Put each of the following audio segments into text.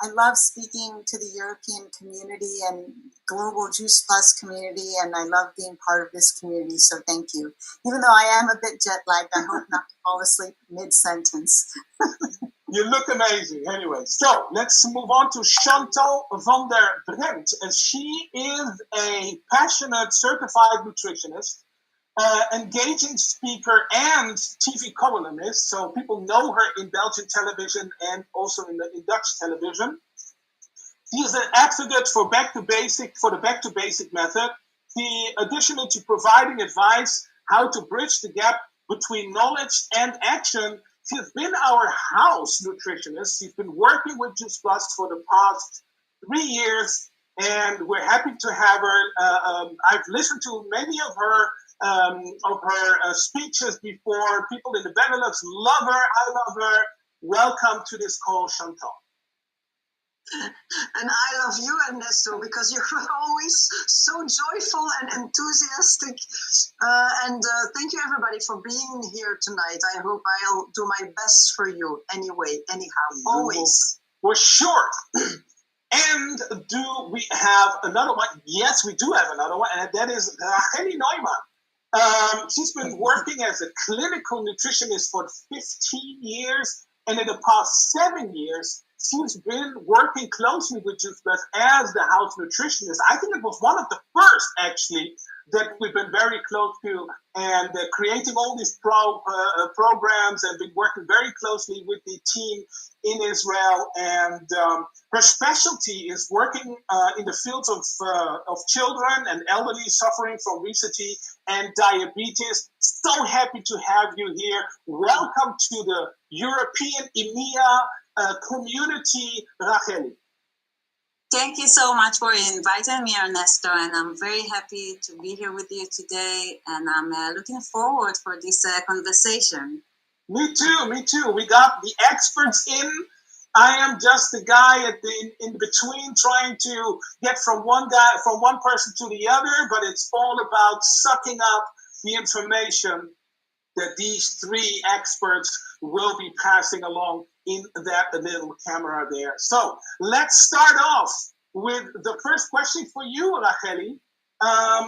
I love speaking to the European community and global Juice Plus community, and I love being part of this community, so thank you. Even though I am a bit jet lagged, I hope not to fall asleep mid-sentence. You look amazing anyway. So let's move on to Chantal van der Brent. She is a passionate certified nutritionist, engaging speaker and TV columnist. So people know her in Belgian television and also in Dutch television. She is an advocate for the back to basic method. She, additionally to providing advice how to bridge the gap between knowledge and action, she's been our house nutritionist. She's been working with Juice Plus for the past 3 years, and we're happy to have her. I've listened to many of her speeches before. People in the Benelux love her. I love her. Welcome to this call, Chantal. And I love you, Ernesto, because you're always so joyful and enthusiastic. And thank you, everybody, for being here tonight. I hope I'll do my best for you anyway, anyhow, always. For sure. And do we have another one? Yes, we do have another one, and that is Racheli Neumann. She's been working as a clinical nutritionist for 15 years, and in the past 7 years, she's been working closely with Juice Plus as the house nutritionist. I think it was one of the first, actually, that we've been very close to, and creating all these programs, and been working very closely with the team in Israel. And her specialty is working in the fields of children and elderly suffering from obesity and diabetes. So happy to have you here. Welcome to the European EMEA community, Racheli. Thank you so much for inviting me, Ernesto, and I'm very happy to be here with you today, and I'm looking forward for this conversation. Me too. We got the experts in. I am just the guy in between, trying to get from one person to the other, but it's all about sucking up the information that these three experts will be passing along in that little camera there. So let's start off with the first question for you, Racheli.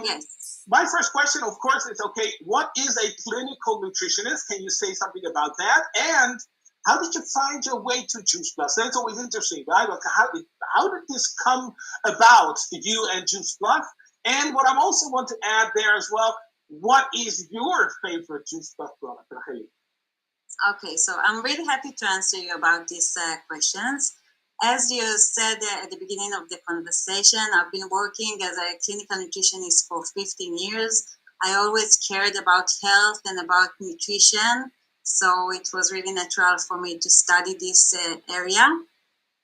Yes. My first question, of course, is, okay, what is a clinical nutritionist? Can you say something about that? And how did you find your way to Juice Plus? That's always interesting, right? Like, how did this come about, you and Juice Plus? And what I also want to add there as well, what is your favorite Juice Plus product, Racheli? Okay, so I'm really happy to answer you about these questions. As you said at the beginning of the conversation, I've been working as a clinical nutritionist for 15 years. I always cared about health and about nutrition, so it was really natural for me to study this area.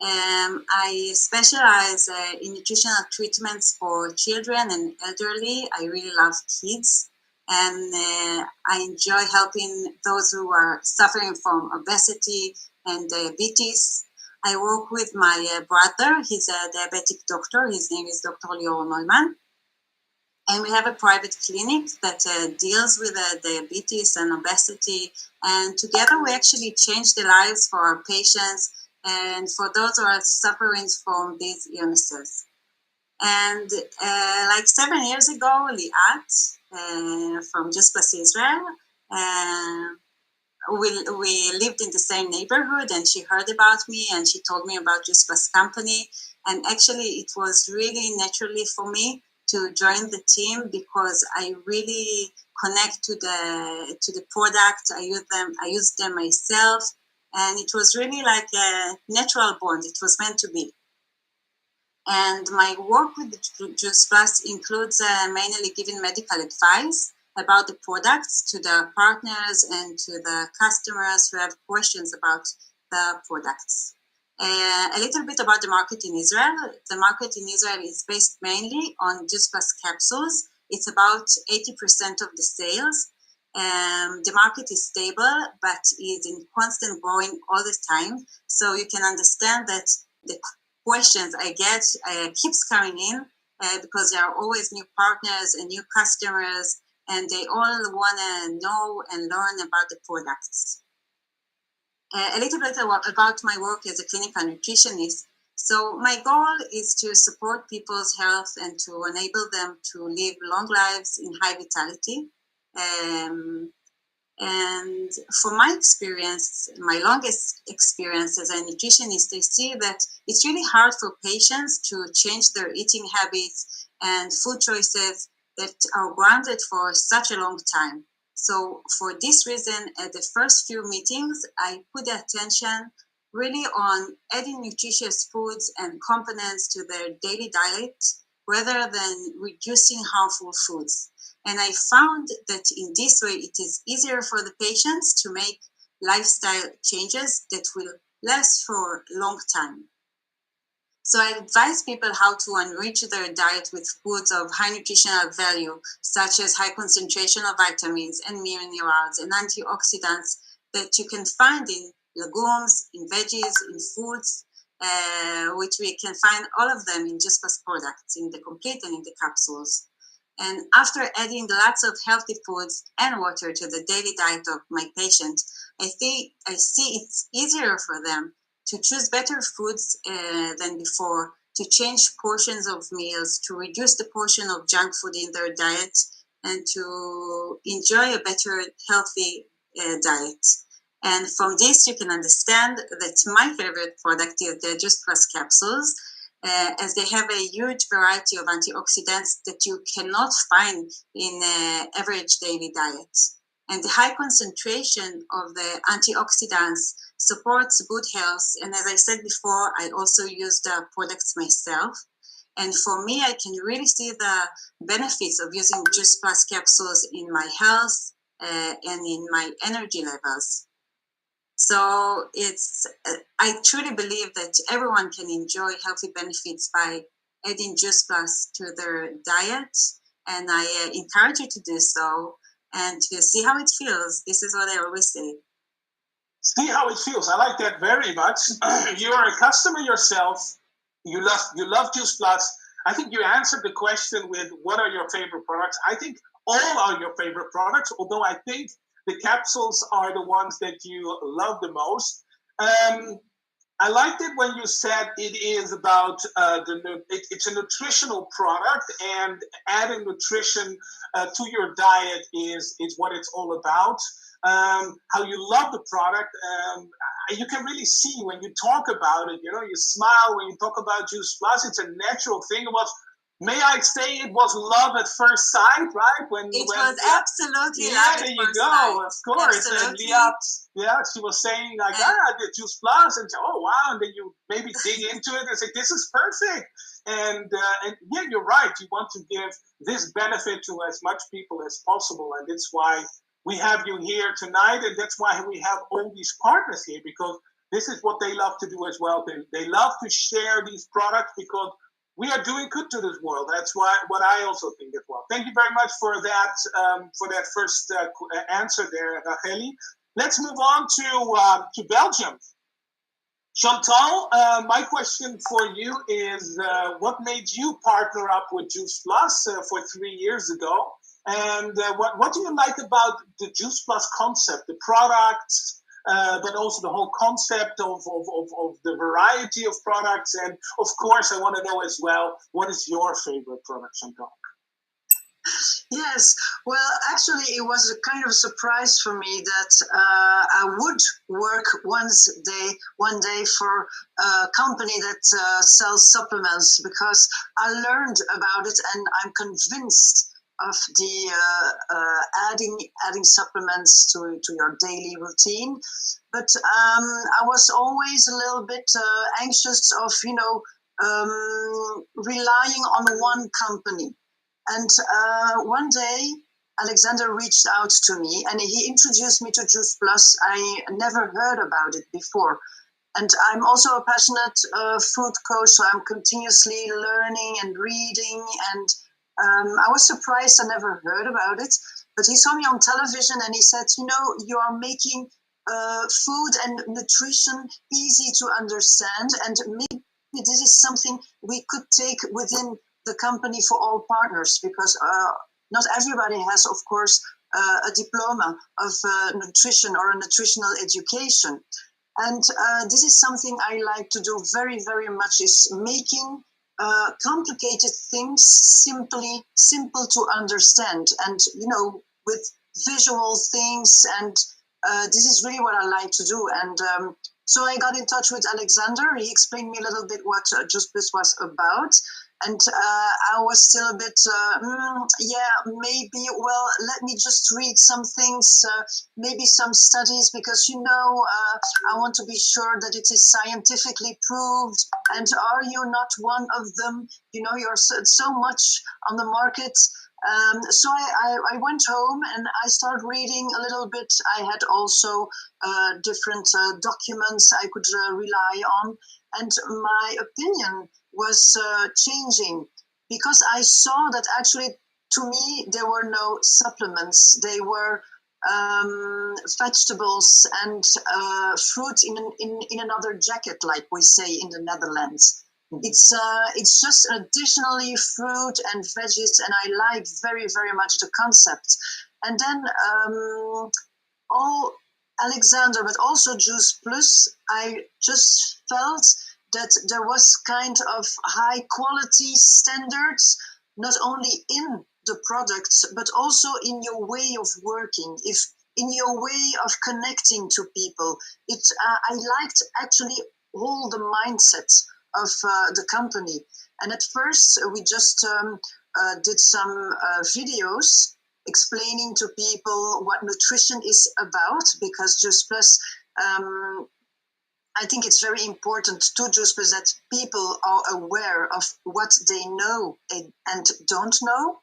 I specialize in nutritional treatments for children and elderly. I really love kids, and I enjoy helping those who are suffering from obesity and diabetes. I work with my brother. He's a diabetic doctor. His name is Dr. Lior Neumann. And we have a private clinic that deals with diabetes and obesity. And together we actually change the lives for our patients and for those who are suffering from these illnesses. And like 7 years ago, Liat from Juice Plus Israel, we lived in the same neighborhood, and she heard about me and she told me about Juice Plus company. And actually it was really naturally for me to join the team because I really connect to the product. I use them myself, and it was really like a natural bond. It was meant to be. And my work with Juice Plus includes mainly giving medical advice about the products to the partners and to the customers who have questions about the products. A little bit about the market in Israel. The market in Israel is based mainly on Juice Plus capsules. It's about 80% of the sales. The market is stable, but is in constant growing all the time. So you can understand that the questions I get keeps coming in because there are always new partners and new customers, and they all want to know and learn about the products. A little bit about my work as a clinical nutritionist. So my goal is to support people's health and to enable them to live long lives in high vitality. And from my experience, my longest experience as a nutritionist, I see that it's really hard for patients to change their eating habits and food choices that are grounded for such a long time. So for this reason, at the first few meetings, I put the attention really on adding nutritious foods and components to their daily diet rather than reducing harmful foods. And I found that in this way, it is easier for the patients to make lifestyle changes that will last for a long time. So I advise people how to enrich their diet with foods of high nutritional value, such as high concentration of vitamins and minerals and antioxidants that you can find in legumes, in veggies, in fruits, which we can find all of them in Juice Plus products, in the complete and in the capsules. And after adding lots of healthy foods and water to the daily diet of my patient, I see it's easier for them to choose better foods than before, to change portions of meals, to reduce the portion of junk food in their diet, and to enjoy a better, healthy diet. And from this, you can understand that my favorite product is the Juice Plus capsules, as they have a huge variety of antioxidants that you cannot find in average daily diet. And the high concentration of the antioxidants supports good health. And as I said before, I also use the products myself. And for me, I can really see the benefits of using Juice Plus capsules in my health and in my energy levels. So I truly believe that everyone can enjoy healthy benefits by adding Juice Plus to their diet. And I encourage you to do so and to see how it feels. This is what I always say. See how it feels. I like that very much. You're a customer yourself. You love Juice Plus. I think you answered the question with what are your favorite products. I think all are your favorite products, although I think the capsules are the ones that you love the most. I liked it when you said it is about it's a nutritional product, and adding nutrition to your diet is what it's all about. How you love the product. You can really see when you talk about it. You know, you smile when you talk about Juice Plus. It's a natural thing. It was, may I say, it was love at first sight, right? It was absolutely yeah, love there at you first go. sight. Of course. Absolutely. And Leah, she was saying like, the Juice Plus, and oh wow, and then you maybe dig into it and say, this is perfect. And yeah, you're right. You want to give this benefit to as much people as possible, and that's why we have you here tonight, and that's why we have all these partners here, because this is what they love to do as well. They love to share these products because we are doing good to this world. That's what I also think as well. Thank you very much for that first answer there, Racheli. Let's move on to Belgium. Chantal, my question for you is, what made you partner up with Juice Plus for 3 years ago? And what do you like about the Juice Plus concept, the products, but also the whole concept of the variety of products? And of course, I want to know as well, what is your favorite product, Chantal? Yes, well, actually, it was a kind of surprise for me that I would work one day for a company that sells supplements, because I learned about it and I'm convinced of the adding supplements to your daily routine. But I was always a little bit anxious of relying on one company. And one day, Alexander reached out to me and he introduced me to Juice Plus. I never heard about it before. And I'm also a passionate food coach, so I'm continuously learning and reading. And I was surprised I never heard about it. But he saw me on television and he said, you are making food and nutrition easy to understand. And maybe this is something we could take within the company for all partners, because not everybody has, of course, a diploma of nutrition or a nutritional education. And this is something I like to do very, very much, is making complicated things simple to understand. And, with visual things. And this is really what I like to do. And so I got in touch with Alexander. He explained me a little bit what Juice Plus was about. And I was still a bit, maybe, well, let me just read some things, maybe some studies, because, I want to be sure that it is scientifically proved. And are you not one of them? You're so much on the market. So I went home and I started reading a little bit. I had also different documents I could rely on. And my opinion was changing, because I saw that actually, to me, there were no supplements. They were vegetables and fruit in another jacket, like we say in the Netherlands. Mm-hmm. It's just additionally fruit and veggies, and I like very, very much the concept. And then all Alexander, but also Juice Plus, I just felt that there was kind of high quality standards, not only in the products, but also in your way of working, in your way of connecting to people. I liked actually all the mindset of the company. And at first, we just did some videos explaining to people what nutrition is about, because Juice Plus, I think it's very important to Juice Plus that people are aware of what they know and don't know,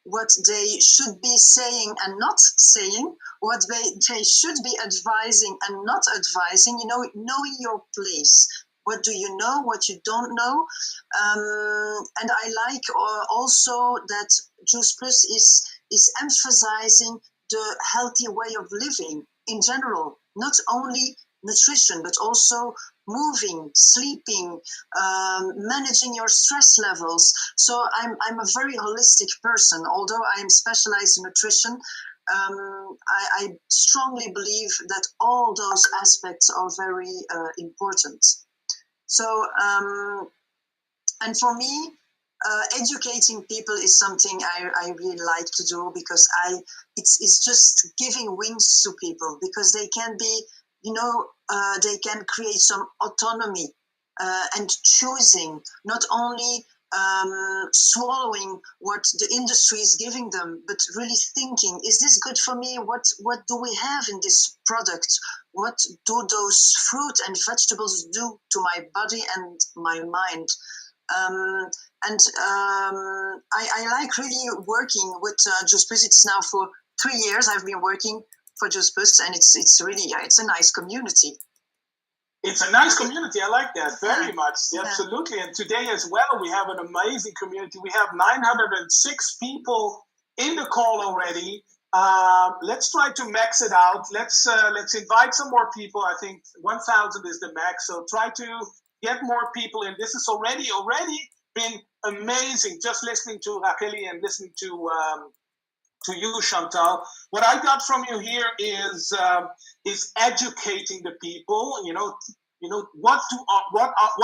what they should be saying and not saying, what they should be advising and not advising, knowing your place. What do you know, what you don't know? And I like also that Juice Plus is emphasizing the healthy way of living in general, not only nutrition, but also moving, sleeping, managing your stress levels. So I'm a very holistic person. Although I am specialized in nutrition, I strongly believe that all those aspects are very important. So, and for me, educating people is something I really like to do, because it's just giving wings to people, because they can be, they can create some autonomy and choosing, not only swallowing what the industry is giving them, but really thinking, is this good for me? What do we have in this product? What do those fruit and vegetables do to my body and my mind? I like really working with Juice Plus. It's now for 3 years I've been working for Juice Plus, and it's really, it's a nice community. It's a nice community. I like that very much. Yeah. Absolutely. And today as well, we have an amazing community. We have 906 people in the call already. Let's try to max it out. Let's invite some more people. I think 1,000 is the max. So try to get more people in. This is already been amazing. Just listening to Racheli and listening to you, Chantal. What I got from you here is educating the people. What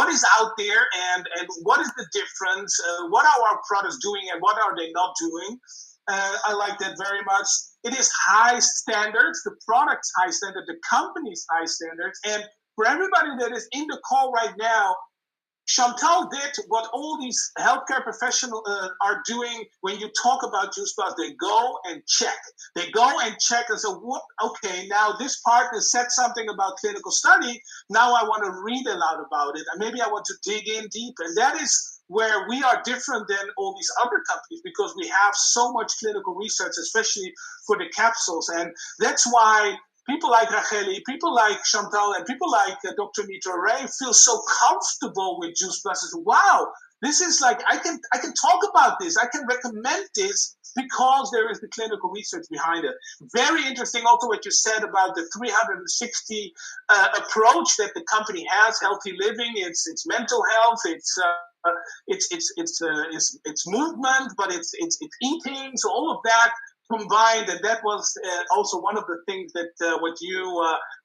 is out there, and what is the difference? What are our products doing, and what are they not doing? I like that very much. It is high standards. The product's high standard. The company's high standards. And for everybody that is in the call right now, Chantal did what all these healthcare professionals are doing when you talk about Juice Plus. They go and check. They go and check and say, okay, now this partner said something about clinical study. Now I want to read a lot about it. And maybe I want to dig in deep. And that is where we are different than all these other companies, because we have so much clinical research, especially for the capsules. And that's why people like Racheli, people like Chantal, and people like Dr. Mitra Ray feel so comfortable with Juice Plus. Wow, this is like, I can talk about this. I can recommend this because there is the clinical research behind it. Very interesting also what you said about the 360 approach that the company has, healthy living. It's mental health. It's movement, but it's eating. So all of that combined, and that was also one of the things that what you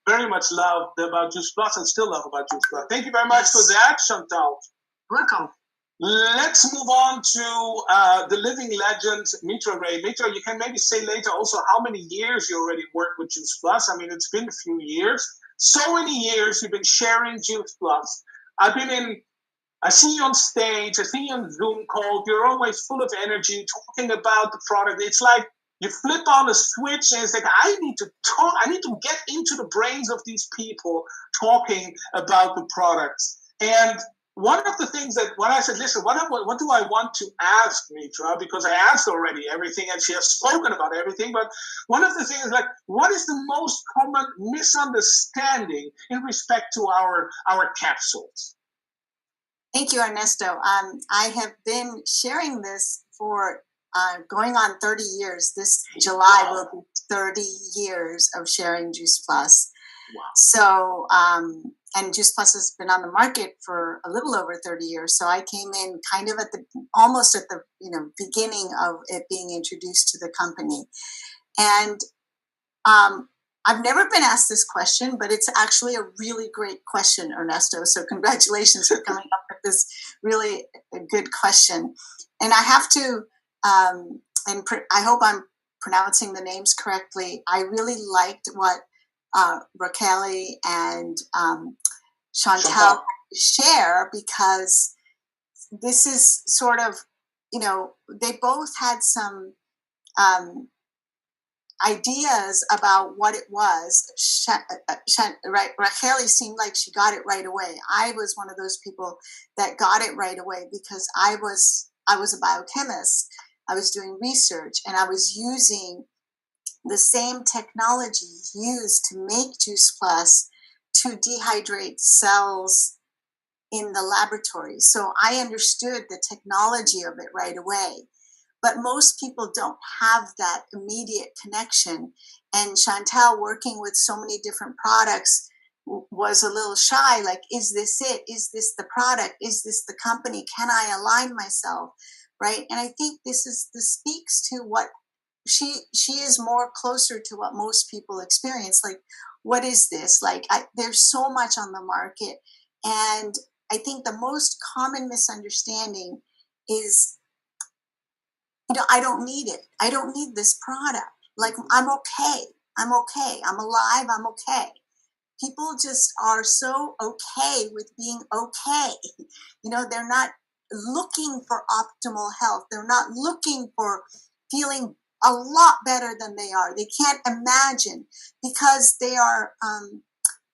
very much loved about Juice Plus and still love about Juice Plus. Thank you very much for that, Chantal. Welcome. Let's move on to the living legend, Mitra Ray. Mitra, you can maybe say later also how many years you already worked with Juice Plus. I mean, it's been a few years. So many years you've been sharing Juice Plus. I see you on stage, I see you on Zoom call. You're always full of energy, talking about the product. It's like you flip on a switch and it's like, I need to talk, I need to get into the brains of these people talking about the products. And one of the things that when I said, listen, what do I want to ask Mitra? Because I asked already everything and she has spoken about everything. But one of the things is like, what is the most common misunderstanding in respect to our capsules? Thank you, Ernesto. I have been sharing this for going on 30 years. This July will be 30 years of sharing Juice Plus. Wow. So, and Juice Plus has been on the market for a little over 30 years. So I came in kind of almost at the beginning of it being introduced to the company. And I've never been asked this question, but it's actually a really great question, Ernesto. So congratulations for coming up with this really good question. And I have to, I hope I'm pronouncing the names correctly. I really liked what Raquel and Chantal share, because this is sort of, they both had some ideas about what it was. Raquel seemed like she got it right away. I was one of those people that got it right away because I was a biochemist. I was doing research and I was using the same technology used to make Juice Plus to dehydrate cells in the laboratory. So I understood the technology of it right away. But most people don't have that immediate connection. And Chantal, working with so many different products, was a little shy. Like, is this it? Is this the product? Is this the company? Can I align myself? Right? And I think this speaks to what she is more closer to what most people experience. Like, what is this? Like, there's so much on the market. And I think the most common misunderstanding is, I don't need it. I don't need this product. Like, I'm okay. I'm okay. I'm alive. I'm okay. People just are so okay with being okay. They're not looking for optimal health. They're not looking for feeling a lot better than they are. They can't imagine because they are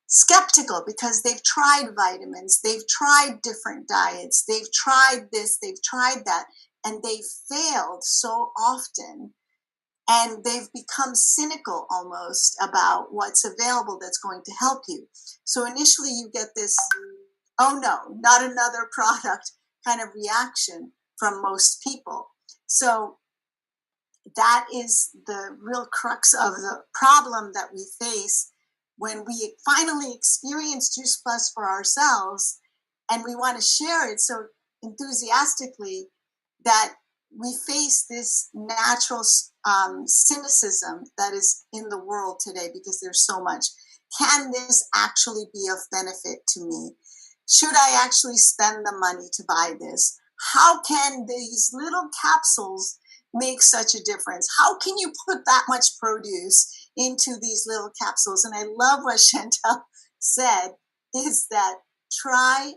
skeptical, because they've tried vitamins, they've tried different diets, they've tried this, they've tried that. And they've failed so often, and they've become cynical almost about what's available that's going to help you. So initially you get this, oh no, not another product kind of reaction from most people. So that is the real crux of the problem that we face when we finally experience Juice Plus for ourselves, and we want to share it so enthusiastically that we face this natural cynicism that is in the world today, because there's so much. Can this actually be of benefit to me? Should I actually spend the money to buy this? How can these little capsules make such a difference? How can you put that much produce into these little capsules? And I love what Chantal said, is that try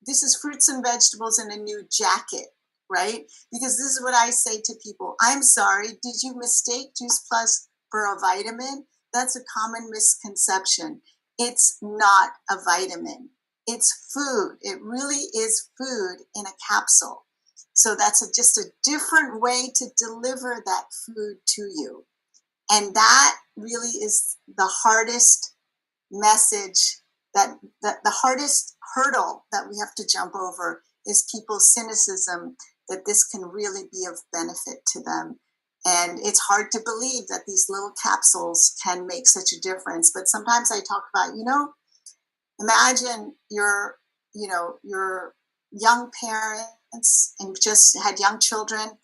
this is fruits and vegetables in a new jacket, right? Because this is what I say to people. I'm sorry, did you mistake Juice Plus for a vitamin? That's a common misconception. It's not a vitamin. It's food. It really is food in a capsule. So that's just a different way to deliver that food to you. And that really is the hardest message, that the hardest hurdle that we have to jump over is people's cynicism that this can really be of benefit to them. And it's hard to believe that these little capsules can make such a difference. But sometimes I talk about, imagine you're young parents and just had young children,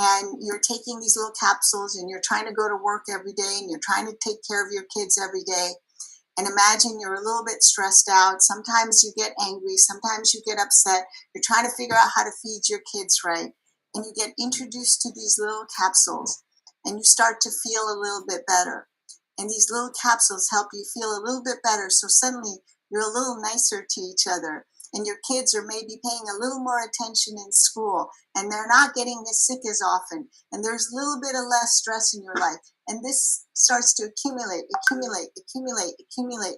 and you're taking these little capsules and you're trying to go to work every day and you're trying to take care of your kids every day. And imagine you're a little bit stressed out. Sometimes you get angry. Sometimes you get upset. You're trying to figure out how to feed your kids right. And you get introduced to these little capsules and you start to feel a little bit better. And these little capsules help you feel a little bit better. So suddenly you're a little nicer to each other. And your kids are maybe paying a little more attention in school and they're not getting as sick as often. And there's a little bit of less stress in your life. And this starts to accumulate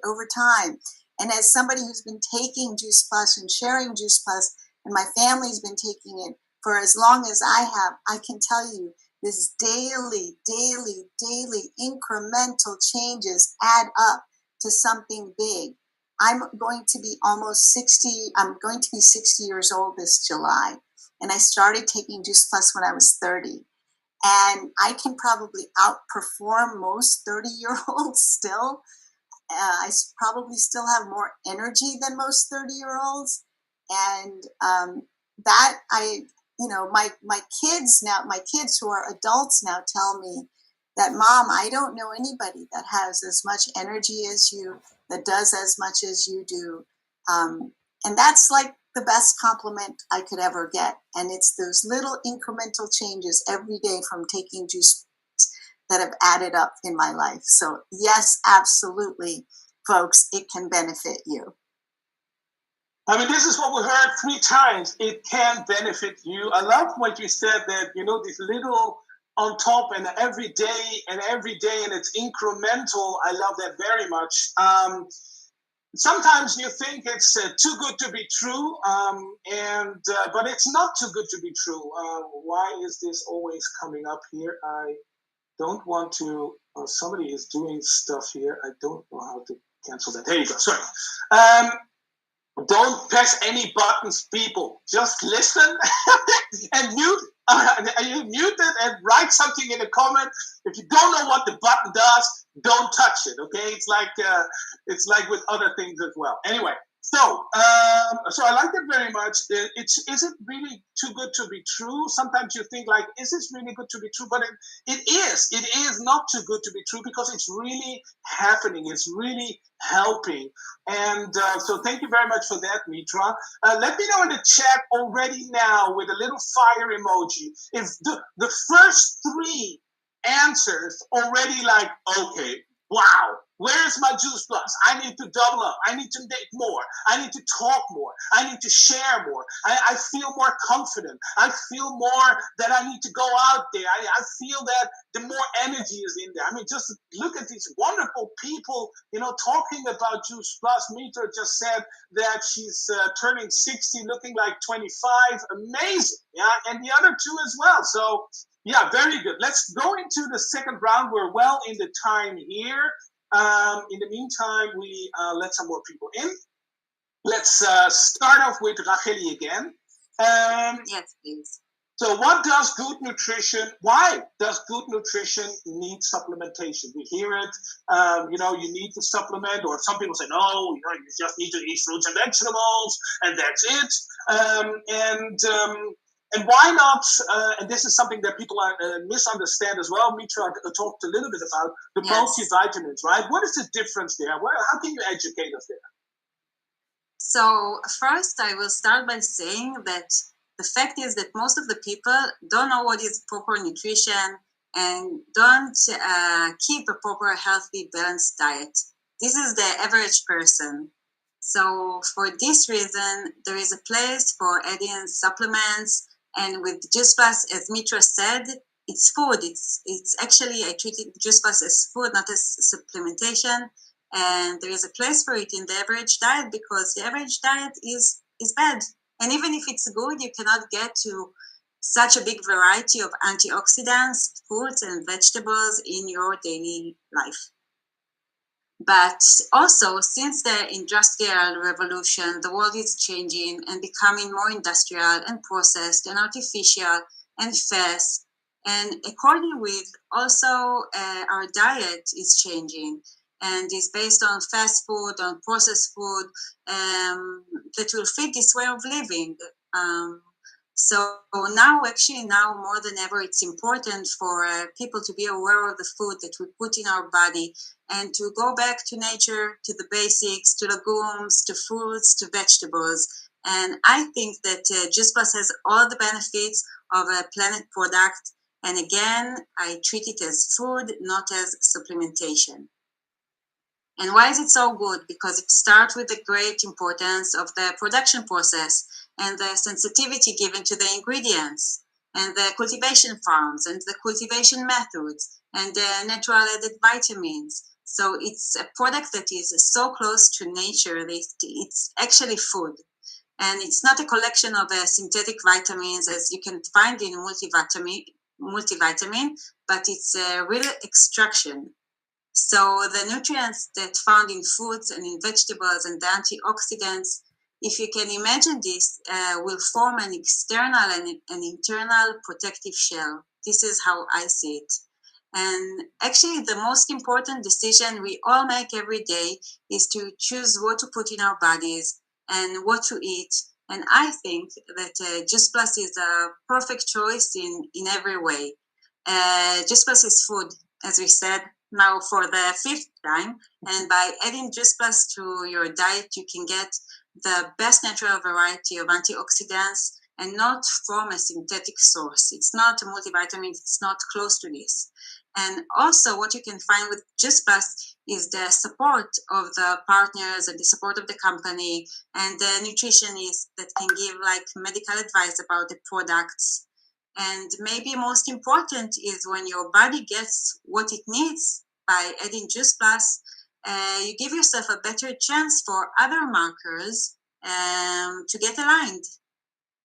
over time. And as somebody who's been taking Juice Plus and sharing Juice Plus, and my family's been taking it for as long as I have, I can tell you this daily incremental changes add up to something big. I'm going to be almost 60. I'm going to be 60 years old this July. And I started taking Juice Plus when I was 30. And I can probably outperform most 30-year-olds still. I probably still have more energy than most 30-year-olds. And that my kids who are adults now tell me that, Mom, I don't know anybody that has as much energy as you, that does as much as you do. And that's like the best compliment I could ever get. And it's those little incremental changes every day from taking juice that have added up in my life. So yes, absolutely, folks, it can benefit you. I mean, this is what we heard 3 times. It can benefit you. I love what you said that, this little on top and every day, and it's incremental. I love that very much. Sometimes you think it's too good to be true, but it's not too good to be true. Why is this always coming up here? I don't want to. Somebody is doing stuff here. I don't know how to cancel that. There you go. Sorry. Don't press any buttons, people. Just listen and mute. You mute it and write something in the comment. If you don't know what the button does, don't touch it. Okay, it's like with other things as well. Anyway, so I like it very much. Is it really too good to be true? Sometimes you think like, is this really good to be true? But it is. It is not too good to be true because it's really happening. It's really helping. And so thank you very much for that, Mitra. Let me know in the chat already now with a little fire emoji if the first 3 answers already like, okay, wow, where's my Juice Plus? I need to double up. I need to make more. I need to talk more. I need to share more. I feel more confident. I feel more that I need to go out there. I feel that the more energy is in there. I mean, just look at these wonderful people, talking about Juice Plus. Mitra just said that she's turning 60, looking like 25. Amazing. Yeah, and the other 2 as well. So, yeah, very good. Let's go into the second round. We're well in the time here. In the meantime, we let some more people in. Let's start off with Racheli again. Yes, please. So why does good nutrition need supplementation? We hear it, you need to supplement, or some people say, no, you just need to eat fruits and vegetables, and that's it. And why not, and this is something that people misunderstand as well, Mitra talked a little bit about, the multivitamins, right? What is the difference there? How can you educate us there? So first, I will start by saying that the fact is that most of the people don't know what is proper nutrition and don't keep a proper, healthy, balanced diet. This is the average person. So for this reason, there is a place for adding supplements. And with Juice Plus, as Mitra said, it's food. It's actually, I treat Juice Plus as food, not as supplementation. And there is a place for it in the average diet because the average diet is bad. And even if it's good, you cannot get to such a big variety of antioxidants, fruits, and vegetables in your daily life. But also, since the Industrial Revolution, the world is changing and becoming more industrial and processed and artificial and fast. And according with also our diet is changing and is based on fast food, on processed food that will fit this way of living. So now more than ever, it's important for people to be aware of the food that we put in our body and to go back to nature, to the basics, to legumes, to fruits, to vegetables. And I think that Juice Plus has all the benefits of a Planet product. And again, I treat it as food, not as supplementation. And why is it so good? Because it starts with the great importance of the production process and the sensitivity given to the ingredients and the cultivation farms and the cultivation methods and the natural added vitamins. So it's a product that is so close to nature that it's actually food. And it's not a collection of synthetic vitamins as you can find in multivitamin, but it's a real extraction. So the nutrients that found in fruits and in vegetables and the antioxidants, if you can imagine this, will form an external and an internal protective shell. This is how I see it. And actually, the most important decision we all make every day is to choose what to put in our bodies and what to eat. And I think that Juice Plus is a perfect choice in every way. Juice Plus is food, as we said, now for the 5th time. And by adding Juice Plus to your diet, you can get the best natural variety of antioxidants and not from a synthetic source. It's not a multivitamin, it's not close to this. And also what you can find with Juice Plus is the support of the partners and the support of the company and the nutritionists that can give like medical advice about the products. And maybe most important is when your body gets what it needs by adding Juice Plus, you give yourself a better chance for other markers to get aligned.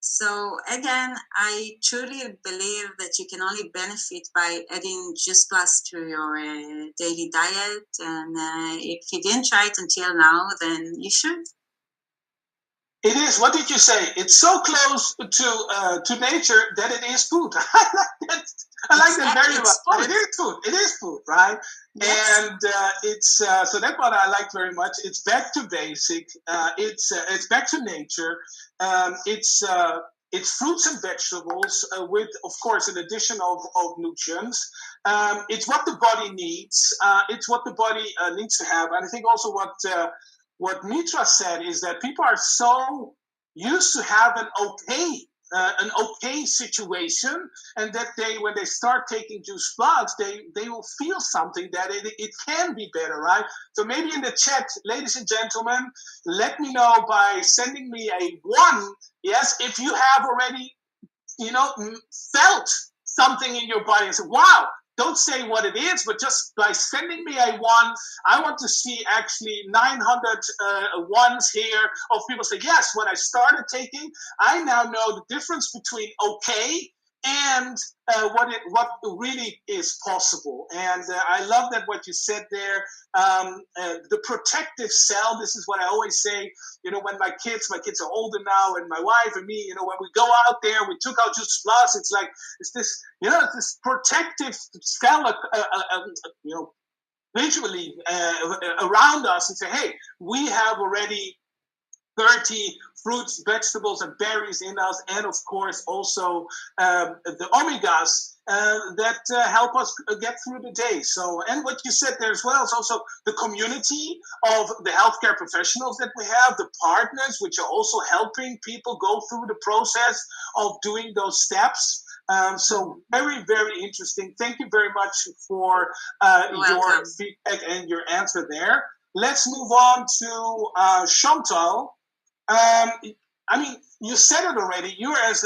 So again, I truly believe that you can only benefit by adding Juice Plus to your daily diet. And if you didn't try it until now, then you should. It is. What did you say? It's so close to nature that it is food. I like that very much. It is food. It is food, right? Yes. And it's so that's what I like very much. It's back to basic. It's back to nature. It's fruits and vegetables with, of course, an addition of nutrients. It's what the body needs. It's what the body needs to have. And I think also what Mitra said is that people are so used to have an okay situation, and that when they start taking Juice Plus, they will feel something that it can be better, right? So maybe in the chat, ladies and gentlemen, let me know by sending me a 1, yes, if you have already, felt something in your body and say, wow. Don't say what it is, but just by sending me a 1, I want to see actually 900 ones here of people say, yes, when I started taking, I now know the difference between okay and what really is possible. And I love that what you said there, the protective cell. This is what I always say, when my kids are older now, and my wife and me, when we go out there, we took out Juice Plus, it's like, it's this protective cell, visually around us, and say, hey, we have already 30 fruits, vegetables, and berries in us, and of course also the omegas that help us get through the day. So, and what you said there as well is also the community of the healthcare professionals that we have, the partners, which are also helping people go through the process of doing those steps. So very, very interesting. Thank you very much for your feedback and your answer there. Let's move on to Chantal. You said it already. You as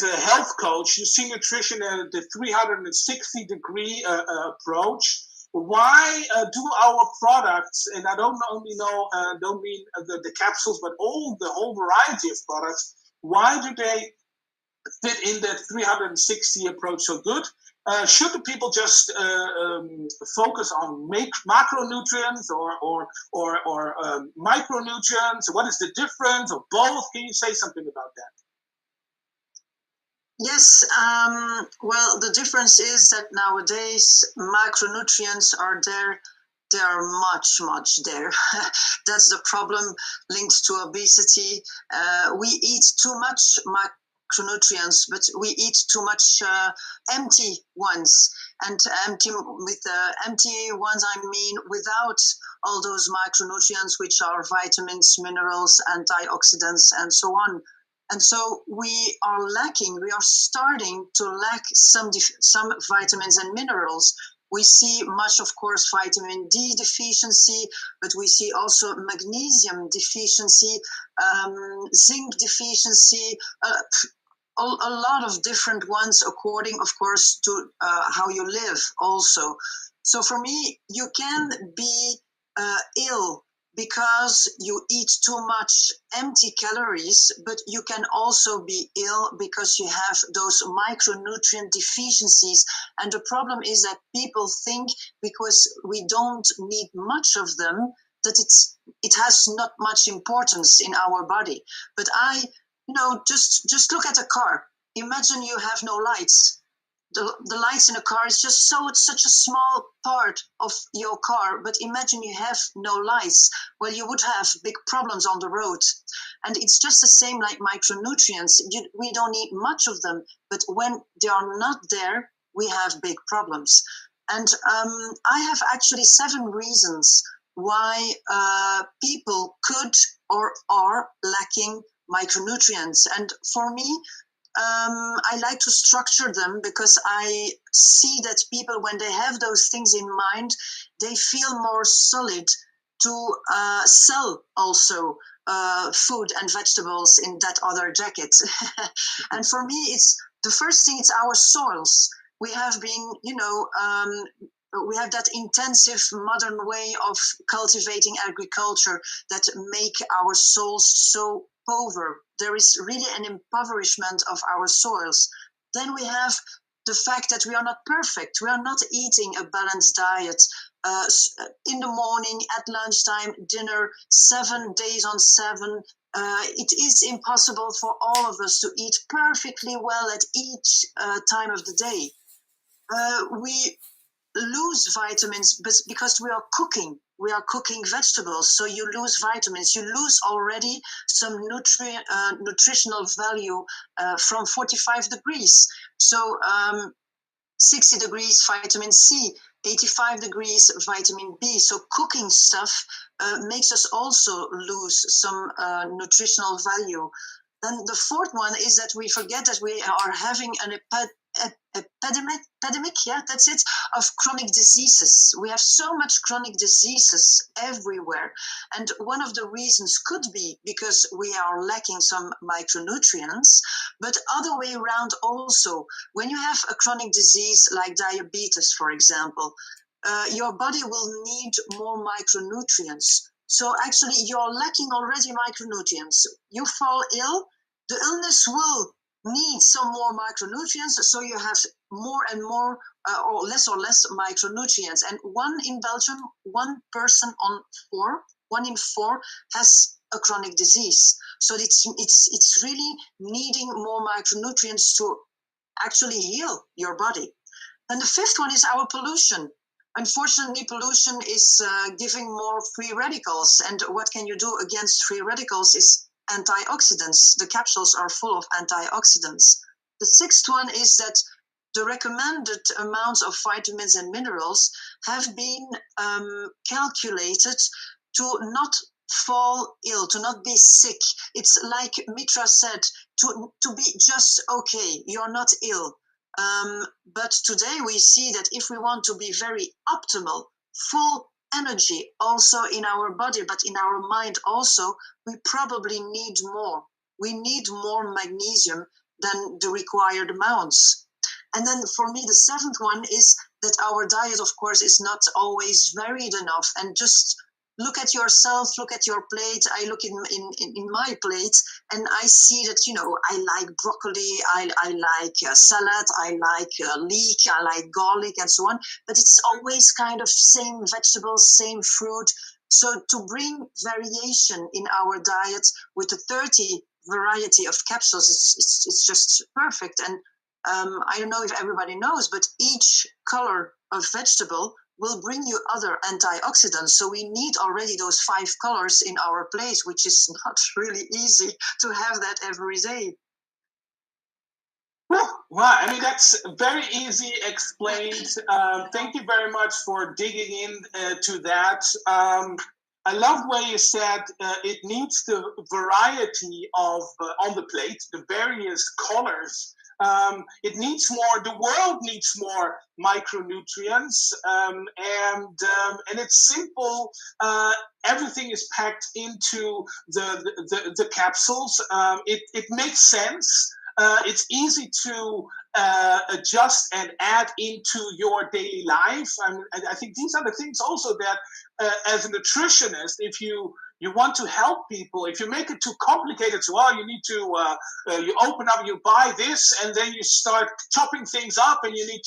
a health coach, you see nutrition at the 360-degree approach. Why do our products, and I don't mean the capsules, but the whole variety of products, why do they fit in that 360 approach so good? Should the people just focus on macronutrients or micronutrients? What is the difference, or both? Can you say something about that? Yes, well, the difference is that nowadays macronutrients are there they are much there. That's the problem linked to obesity. We eat too much macronutrients, but we eat too much empty ones. And empty ones, I mean without all those macronutrients, which are vitamins, minerals, antioxidants, and so on. And so we are starting to lack some vitamins and minerals. We see much, of course, vitamin D deficiency, but we see also magnesium deficiency, zinc deficiency, a lot of different ones according, of course, to how you live also. So for me, you can be ill because you eat too much empty calories, but you can also be ill because you have those micronutrient deficiencies. And the problem is that people think because we don't need much of them, that it has not much importance in our body. But just look at a car. Imagine you have no lights. The lights in a car is just such a small part of your car, but imagine you have no lights. Well, you would have big problems on the road. And it's just the same like micronutrients. We don't need much of them, but when they are not there, we have big problems. And I have actually 7 reasons why people could or are lacking micronutrients. And for me, I like to structure them because I see that people, when they have those things in mind, they feel more solid to sell also food and vegetables in that other jacket. And for me, it's the first thing, it's our soils. We have been, we have that intensive modern way of cultivating agriculture that make our soils so poor. There is really an impoverishment of our soils. Then we have the fact that we are not perfect. We are not eating a balanced diet. In the morning, at lunchtime, dinner, 7 days on 7. It is impossible for all of us to eat perfectly well at each time of the day. We lose vitamins because we are cooking vegetables, so you lose vitamins. You lose already some nutritional value from 45 degrees. So 60 degrees vitamin C, 85 degrees vitamin B. So cooking stuff makes us also lose some nutritional value. Then the 4th one is that we forget that we are having an epidemic, that's it, of chronic diseases. We have so much chronic diseases everywhere. And one of the reasons could be because we are lacking some micronutrients, but other way around also. When you have a chronic disease like diabetes, for example, your body will need more micronutrients. So actually you're lacking already micronutrients. You fall ill, the illness will need some more micronutrients, so you have more and more or less micronutrients. And in Belgium, 1 in 4 has a chronic disease. So it's really needing more micronutrients to actually heal your body. And the 5th one is our pollution. Unfortunately, pollution is giving more free radicals. And what can you do against free radicals is antioxidants. The capsules are full of antioxidants. The 6th one is that the recommended amounts of vitamins and minerals have been calculated to not fall ill, to not be sick. It's like Mitra said, to be just okay. You're not ill. But today we see that if we want to be very optimal, full energy also in our body, but in our mind also, we probably need more. We need more magnesium than the required amounts. And then for me, the 7th one is that our diet, of course, is not always varied enough. And just look at yourself, look at your plate. I look in my plate and I see that, I like broccoli, I like salad, I like leek, I like garlic and so on. But it's always kind of same vegetables, same fruit. So to bring variation in our diet with the 30 variety of capsules, it's just perfect. And I don't know if everybody knows, but each color of vegetable will bring you other antioxidants. So we need already those 5 colors in our plate, which is not really easy to have that every day. Wow, I mean, that's very easy explained. Thank you very much for digging in to that. I love where you said it needs the variety of on the plate, the various colors. It needs more. The world needs more micronutrients, and it's simple. Everything is packed into the capsules. It makes sense. It's easy to adjust and add into your daily life. And I think these are the things also that, as a nutritionist, if you want to help people, if you make it too complicated, so you need to you open up, you buy this, and then you start chopping things up, and you need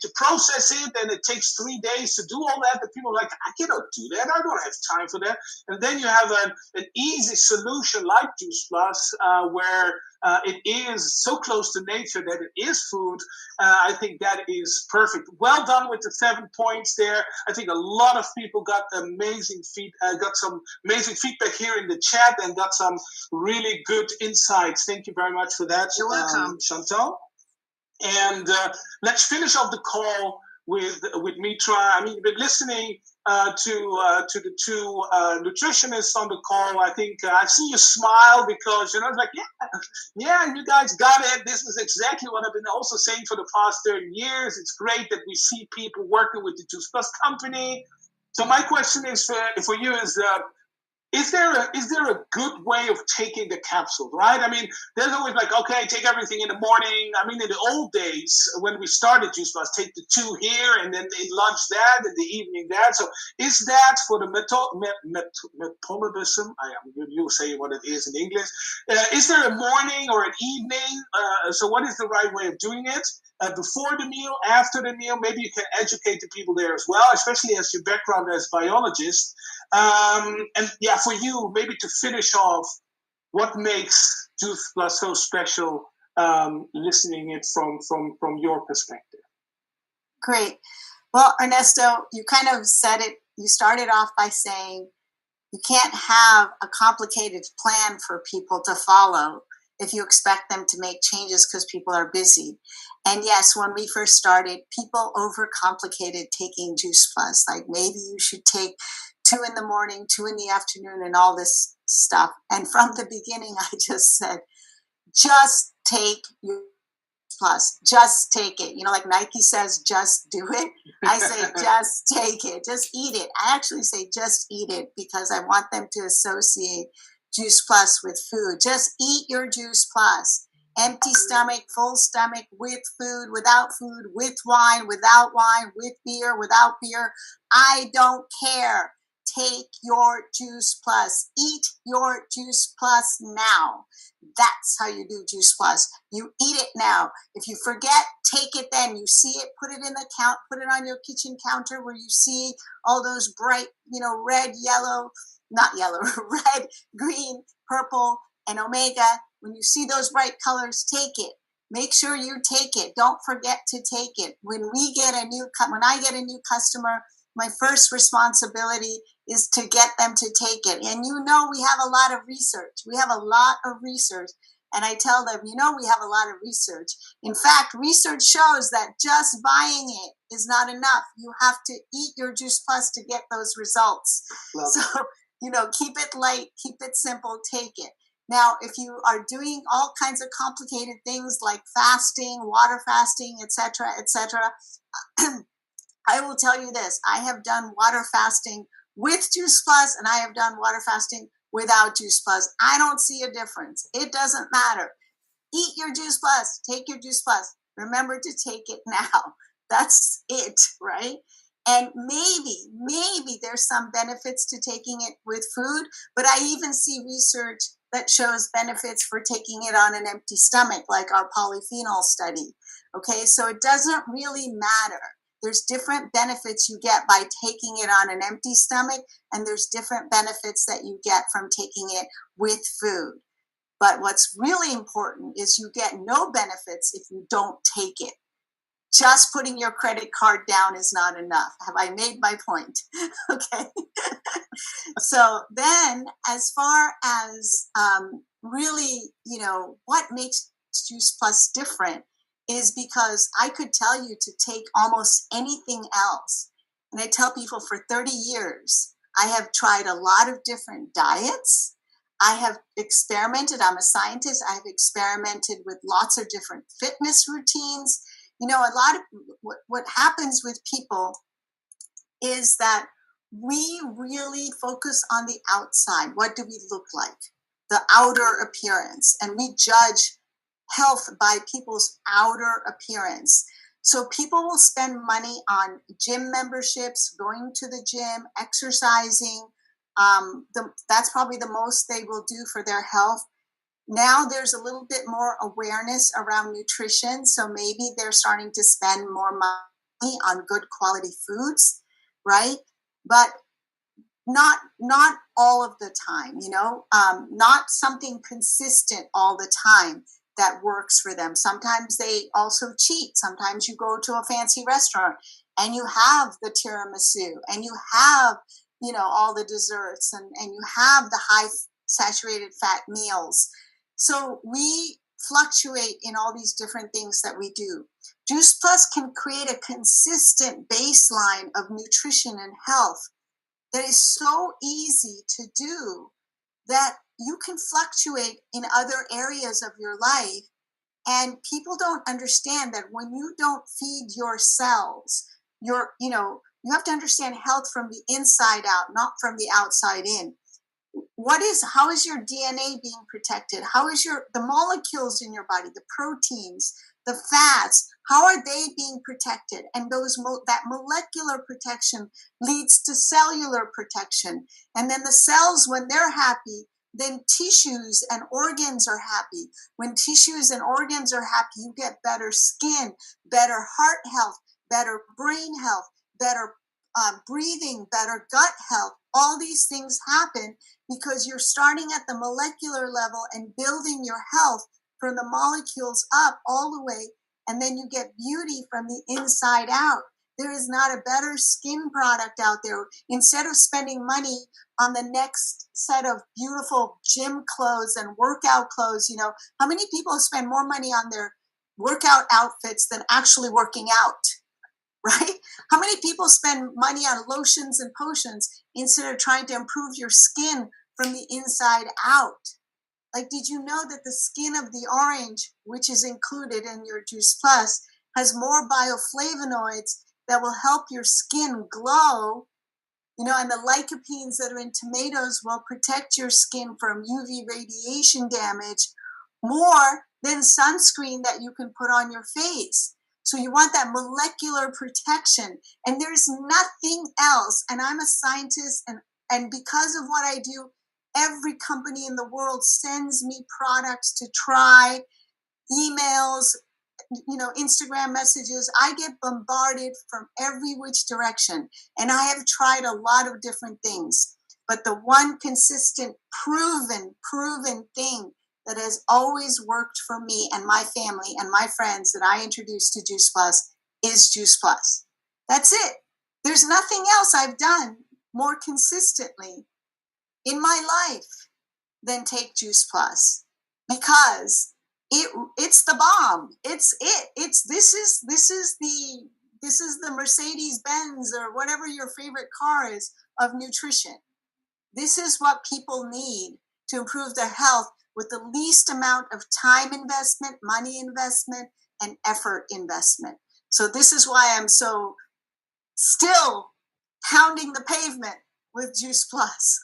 to process it, and it takes 3 days to do all that. But people are like, I cannot do that. I don't have time for that. And then you have an easy solution like Juice Plus, where it is so close to nature that it is food. I think that is perfect. Well done with the 7 points there. I think a lot of people got some amazing feedback here in the chat, and got some really good insights. Thank you very much for that. You're welcome, Chantal. And let's finish off the call with Mitra. I mean, you've been listening to the two nutritionists on the call. I think I've seen you smile because, it's like, yeah, you guys got it. This is exactly what I've been also saying for the past 30 years. It's great that we see people working with the Juice Plus company. So my question is for you is there a good way of taking the capsule, right? I mean, there's always like, okay, take everything in the morning. I mean, in the old days when we started Juice Plus, take the 2 here and then in lunch that, in the evening that. So is that for the metabolism? You'll say what it is in English. Is there a morning or an evening? So what is the right way of doing it? Before the meal, after the meal? Maybe you can educate the people there as well, especially as your background as biologist. And yeah, for you, maybe to finish off, what makes Juice Plus so special, listening it from your perspective? Great. Well, Ernesto, you kind of said it. You started off by saying you can't have a complicated plan for people to follow if you expect them to make changes because people are busy. And yes, when we first started, people overcomplicated taking Juice Plus. Like, maybe you should take 2 in the morning, 2 in the afternoon, and all this stuff. And from the beginning, I just said, just take your Plus, just take it. Like Nike says, just do it. I say, just take it, just eat it. I actually say, just eat it, because I want them to associate Juice Plus with food. Just eat your Juice Plus. Empty stomach, full stomach, with food, without food, with wine, without wine, with beer, without beer. I don't care. Take your Juice Plus. Eat your Juice Plus now. That's how you do Juice Plus. You eat it now. If you forget, take it then. You see it, put it in the put it on your kitchen counter where you see all those bright, red, yellow, not yellow, red, green, purple, and omega. When you see those bright colors, take it. Make sure you take it. Don't forget to take it. When I get a new customer, my first responsibility is to get them to take it. And we have a lot of research. And I tell them, we have a lot of research. In fact, research shows that just buying it is not enough. You have to eat your Juice Plus to get those results. Keep it light, keep it simple, take it. Now, if you are doing all kinds of complicated things like fasting, water fasting, etc., I will tell you this. I have done water fasting with Juice Plus, and I have done water fasting without Juice Plus. I don't see a difference. It doesn't matter. Eat your Juice Plus. Take your Juice Plus. Remember to take it now. That's it, right? And maybe there's some benefits to taking it with food, but I even see research that shows benefits for taking it on an empty stomach, like our polyphenol study. Okay, so it doesn't really matter. There's different benefits you get by taking it on an empty stomach, and there's different benefits that you get from taking it with food. But what's really important is you get no benefits if you don't take it. just putting your credit card down is not enough. Have I made my point? Okay. So then, as far as really, what makes Juice Plus different is because I could tell you to take almost anything else. And I tell people for 30 years, I have tried a lot of different diets. I have experimented. I'm a scientist. I've experimented with lots of different fitness routines. A lot of what happens with people is that we really focus on the outside. What do we look like? The outer appearance. And we judge health by people's outer appearance. So people will spend money on gym memberships, going to the gym, exercising. That's probably the most they will do for their health. Now there's a little bit more awareness around nutrition. So maybe they're starting to spend more money on good quality foods, right? But not all of the time, not something consistent all the time that works for them. Sometimes they also cheat. Sometimes you go to a fancy restaurant and you have the tiramisu and you have, all the desserts and you have the high saturated fat meals. So we fluctuate in all these different things that we do. Juice Plus can create a consistent baseline of nutrition and health that is so easy to do that you can fluctuate in other areas of your life. And people don't understand that when you don't feed your cells, you have to understand health from the inside out, not from the outside in. How is your DNA being protected? How is the molecules in your body, the proteins, the fats, how are they being protected? And that molecular protection leads to cellular protection. And then the cells, when they're happy, then tissues and organs are happy. When tissues and organs are happy, you get better skin, better heart health, better brain health, better breathing, better gut health. All these things happen because you're starting at the molecular level and building your health from the molecules up all the way, and then you get beauty from the inside out. There is not a better skin product out there. Instead of spending money on the next set of beautiful gym clothes and workout clothes, how many people spend more money on their workout outfits than actually working out, right? How many people spend money on lotions and potions instead of trying to improve your skin from the inside out? Like, did you know that the skin of the orange, which is included in your Juice Plus, has more bioflavonoids that will help your skin glow? And the lycopenes that are in tomatoes will protect your skin from UV radiation damage more than sunscreen that you can put on your face. So you want that molecular protection. And there's nothing else. And I'm a scientist, and because of what I do, every company in the world sends me products to try, emails, Instagram messages. I get bombarded from every which direction. And I have tried a lot of different things. But the one consistent, proven thing that has always worked for me and my family and my friends that I introduced to Juice Plus is Juice Plus. That's it. There's nothing else I've done more consistently in my life than take Juice Plus, because it's the bomb. This is the Mercedes-Benz or whatever your favorite car is of nutrition. This is what people need to improve their health with the least amount of time investment, money investment, and effort investment. So this is why I'm so still pounding the pavement with Juice Plus.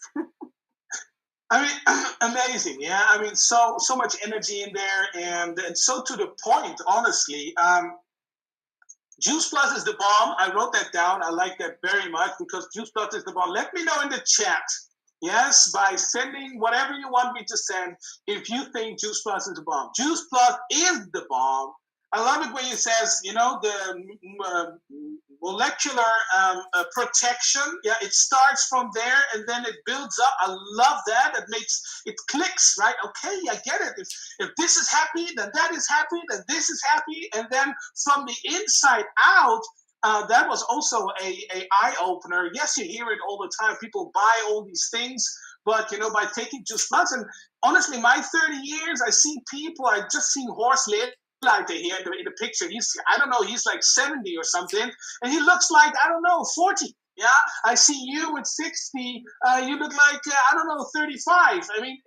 I mean, amazing, yeah. I mean, so much energy in there, and so to the point. Honestly, Juice Plus is the bomb. I wrote that down. I like that very much because Juice Plus is the bomb. Let me know in the chat, yes, by sending whatever you want me to send, if you think Juice Plus is the bomb. Juice Plus is the bomb. I love it when he says, the molecular protection. Yeah, it starts from there and then it builds up. I love that. It clicks, right? Okay, I get it. If this is happy, then that is happy, then this is happy. And then from the inside out, that was also a eye opener. Yes, you hear it all the time. People buy all these things, but by taking Juice Plus, and honestly, my 30 years, I see people. I just seen Horst Lehrleiter here in the picture. I don't know, he's like 70 or something, and he looks like, I don't know, 40. Yeah, I see you at 60. You look like, 35. I mean,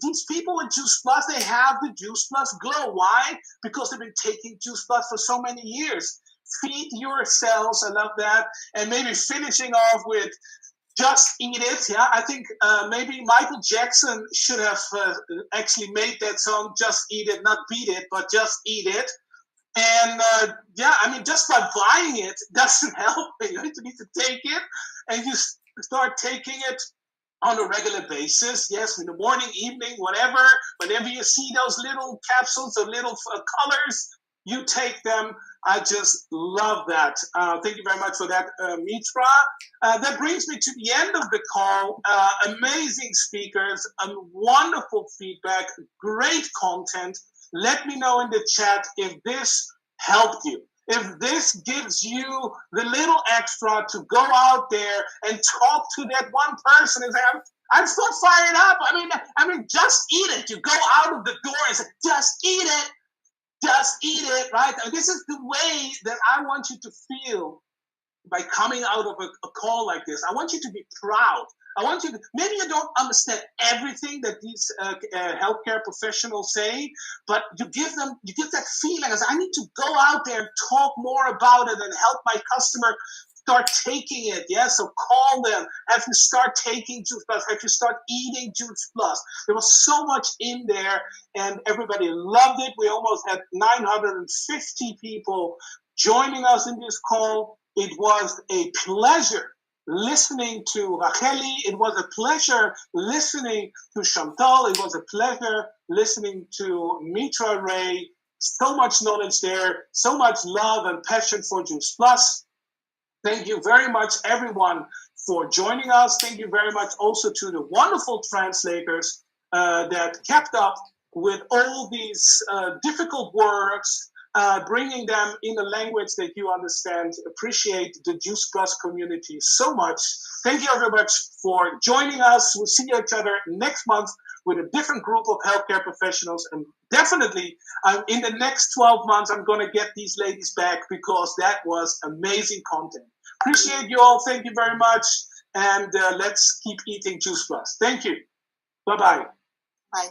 these people with Juice Plus, they have the Juice Plus glow. Why? Because they've been taking Juice Plus for so many years. Feed your cells. I love that. And maybe finishing off with Just Eat It. Yeah, I think maybe Michael Jackson should have actually made that song Just Eat It, not Beat It, but Just Eat It. And just by buying it doesn't help. You need to take it, and you start taking it on a regular basis. Yes, in the morning, evening, whatever. Whenever you see those little capsules or little colors, you take them. I just love that. Thank you very much for that, Mitra. That brings me to the end of the call. Amazing speakers, wonderful feedback, great content. Let me know in the chat if this helped you. If this gives you the little extra to go out there and talk to that one person and say, I'm so fired up. I mean, just eat it. You go out of the door and say, just eat it. Just eat it, right? And this is the way that I want you to feel by coming out of a call like this. I want you to be proud. I want you to, maybe you don't understand everything that these healthcare professionals say, but you get that feeling as I need to go out there and talk more about it and help my customer start taking it. Yeah, so call them. Have you start taking Juice Plus? Have you start eating Juice Plus? There was so much in there, and everybody loved it. We almost had 950 people joining us in this call. It was a pleasure listening to Racheli. It was a pleasure listening to Chantal. It was a pleasure listening to Mitra Ray. So much knowledge there, so much love and passion for Juice Plus. Thank you very much, everyone, for joining us. Thank you very much also to the wonderful translators that kept up with all these difficult words, bringing them in a language that you understand. Appreciate the Juice Plus community so much. Thank you very much for joining us. We'll see each other next month with a different group of healthcare professionals. And definitely in the next 12 months, I'm going to get these ladies back because that was amazing content. Appreciate you all. Thank you very much. And let's keep eating Juice Plus. Thank you. Bye-bye. Bye.